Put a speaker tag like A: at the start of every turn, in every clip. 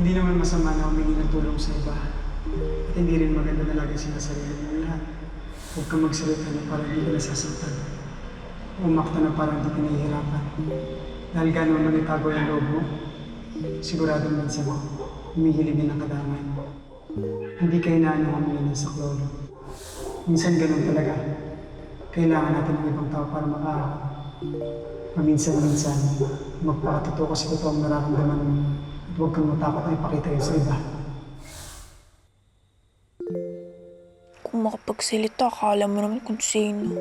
A: Hindi naman masama na humingi ng tulong sa iba. At hindi rin maganda na lagi sinasarili mo lahat. Huwag kang magsalita na parang hindi ka nasasaktan. Umakta na parang hindi ka nahihirapan. Dahil gano'n man itago yung loob mo, siguradong minsan humihilig din ang kadamay mo. Hindi kayo inaano humingi ng saklolo. Minsan gano'n talaga. Kailangan natin ng ibang tao para makaahon. Paminsan-minsan, magpakatotoo kasi totoong nararamdaman mo. At huwag kang matakot na ipakita yun sa iba.
B: Kung makapagsalita, akala mo naman kung sino.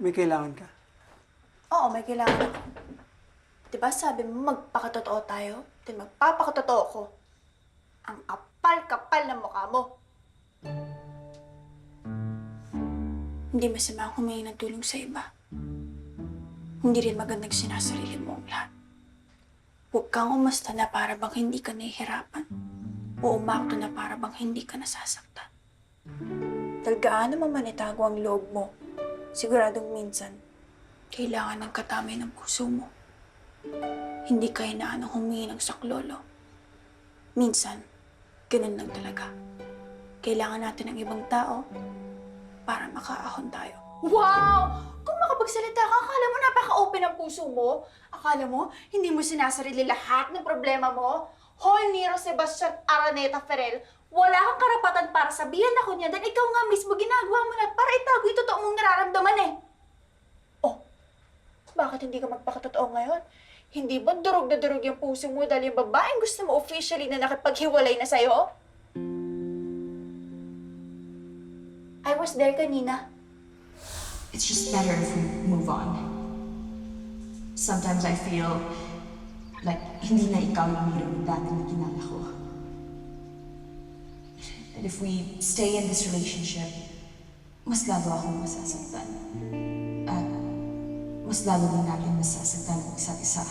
A: May kailangan ka.
B: Oo, may kailangan ako. Diba sabi mo magpakatotoo tayo? Di magpapakatotoo ko. Ang kapal-kapal ng mukha mo. Hindi masama humingi ng tulong sa iba. Hindi rin magandang sinasarili mo ang lahat. Huwag kang umasta na para bang hindi ka nahihirapan. O umakto na para bang hindi ka nasasaktan. Dahil gaano mo man itago ang loob mo, siguradong minsan, kailangan ng katamay ng puso mo. Hindi ka inaanong humingi ng saklolo. Minsan, ganun lang talaga. Kailangan natin ng ibang tao para makaahon tayo.
C: Wow! Kung makapagsalita ka, akala mo napaka-open ang puso mo? Akala mo, hindi mo sinasarili lahat ng problema mo? Hoy, Nero Sebastian Araneta Ferrer, wala kang karapatan para sabihan ako niya dahil ikaw nga mismo ginagawa mo na para itago yung totoo mong nararamdaman eh. Oh, bakit hindi ka magpakatotoo ngayon? Hindi ba durog na durog yung puso mo dahil yung babaeng gusto mo officially na nakipaghiwalay na sa'yo? I was there kanina.
D: It's just better if we move on. Sometimes I feel like hindi na ikaw yung Miro na dati na kilala ko. And if we stay in this relationship, mas lalo akong masasaktan. At mas lalo din natin masasaktan ang isa't isa.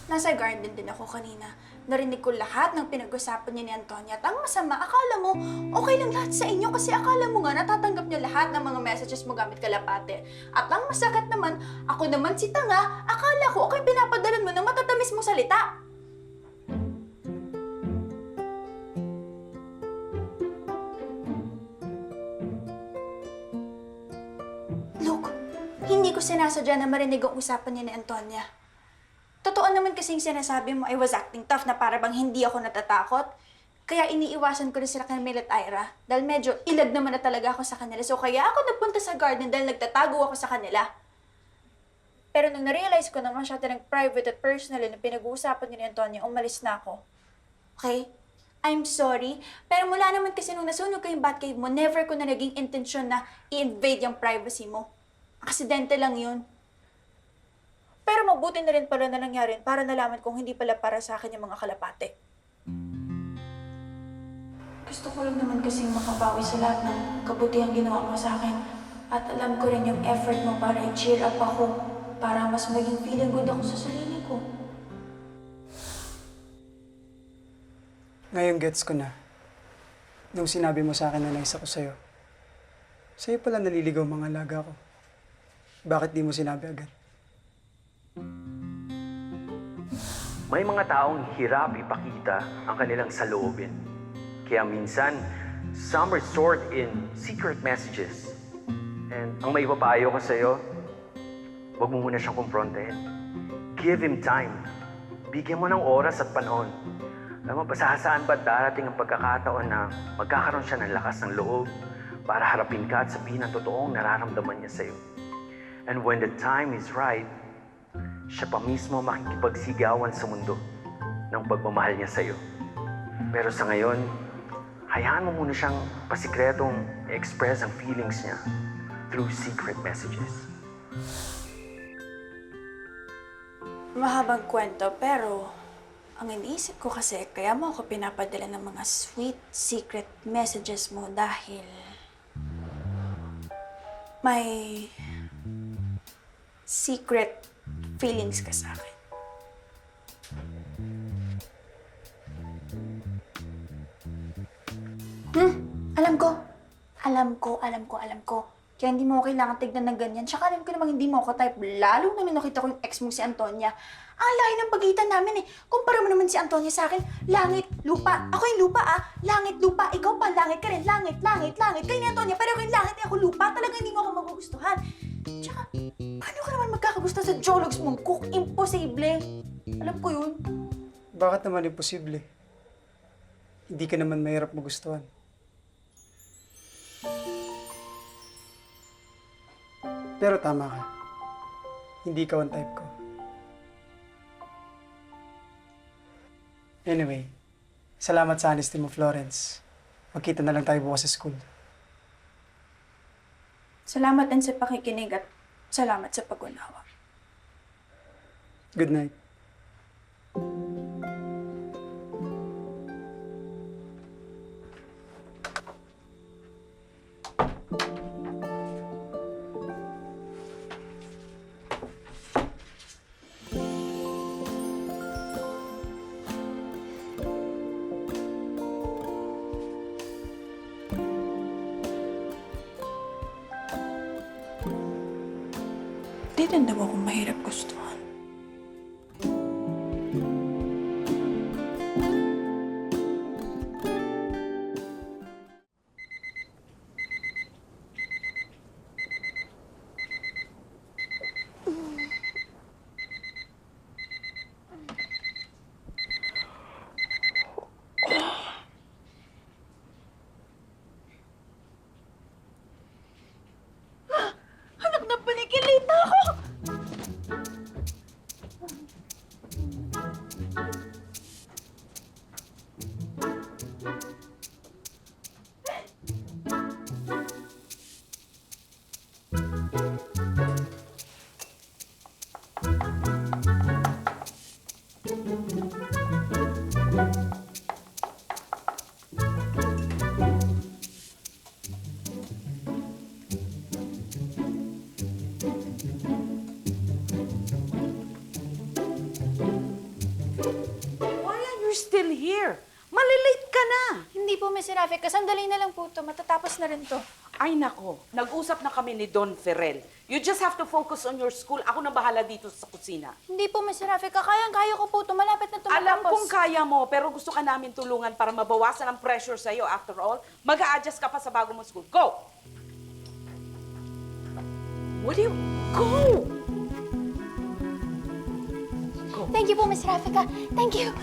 C: Nasa garden din ako kanina. Narinig ko lahat ng pinag-usapan niya ni Antonia at ang masama, akala mo okay lang lahat sa inyo kasi akala mo nga natatanggap niya lahat ng mga messages mo gamit kalapate. At ang masakit naman, ako naman si Tanga, akala ko okay pinapadalan mo ng matatamis mong salita. Look, hindi ko sinasadya na marinig ang usapan niya ni Antonia. Totoo naman kasing sinasabi mo I was acting tough na para bang hindi ako natatakot. Kaya iniiwasan ko rin sila Camille at Ira dahil medyo ilag naman na talaga ako sa kanila. So kaya ako nagpunta sa garden dahil nagtatago ako sa kanila. Pero nung na-realize ko na masyado ng private at personal na pinag-uusapan ni Antonia, umalis na ako. Okay? I'm sorry. Pero mula naman kasi nung nasunog ko yung Batcave mo, never ko na naging intensyon na i-invade yung privacy mo. Aksidente lang yun. Pero mabuti na rin pala na nangyari para nalaman kong hindi pala para sa akin yung mga kalapate. Gusto ko lang naman kasing makabawi sa lahat ng kabutihang ginawa mo sa akin. At alam ko rin yung effort mo para i-cheer up ako, para mas maging feeling good ako sa sarili ko.
A: Ngayon gets ko na. Nung sinabi mo sa akin na nais ako sa'yo pala naliligaw mga alaga ko. Bakit di mo sinabi agad?
E: May mga taong hirap ipakita ang kanilang saloobin. Kaya minsan, some resort in secret messages. And ang may papayo ko sa'yo, huwag mo muna siyang kumprontehin. Give him time. Bigyan mo ng oras at panahon. Alam mo, saan ba darating ang pagkakataon na magkakaroon siya ng lakas ng loob para harapin ka at sabihin ang totoong nararamdaman niya sa'yo. And when the time is right, siya pa mismo makikipagsigawan sa mundo ng pagmamahal niya sa'yo. Pero sa ngayon, hayaan mo muna siyang pasikretong express ang feelings niya through secret messages.
B: Mahabang kwento, pero ang iniisip ko kasi, kaya mo ako pinapadala ng mga sweet secret messages mo dahil may secret feelings ka sa akin.
C: Alam ko. Alam ko. Kaya hindi mo kailangan tignan ng ganyan. Tsaka alam ko namang hindi mo ako type. Lalo na nung nakita ko yung ex mo si Antonia. Ang layo ng pagitan namin eh. Kumpara mo naman si Antonia sa akin. Langit, lupa. Ako yung lupa ah. Langit, lupa. Ikaw pa, langit ka rin. Langit. Kayo ni Antonia, pero ako yung langit eh. Ako lupa. Talaga hindi mo ako magugustuhan. Tsaka, paano ka naman magkakagusto sa jologs mong cook? Imposible. Alam ko yun.
A: Bakit naman imposible? Hindi ka naman mahirap magustuhan. Pero tama ka. Hindi ka one type ko. Anyway, salamat sa honesty mo, Florence. Magkita na lang tayo bukas sa school.
B: Salamat din sa pakikinig at salamat sa pag-unawa.
A: Good night.
B: Di rin daw ako mahirap gustuhan.
C: Anak na panikilita ako!
F: Why are you still here? Malilate ka na.
C: Hindi po, Miss Rafica. Sandali na lang po ito. Matatapos na rin to.
F: Ay nako, nag-usap na kami ni Don Ferrell. You just have to focus on your school. Ako na bahala dito sa kusina.
C: Hindi po, Miss Rafica. Kayang-kaya ko po ito. Malapit na ito
F: Alam
C: matapos.
F: kong kaya mo, pero gusto ka namin tulungan para mabawasan ang pressure sa'yo. After all, mag-a-adjust ka pa sa bago mong school. Go! What do you... Go!
C: Thank you po, Miss Rafica. Thank you.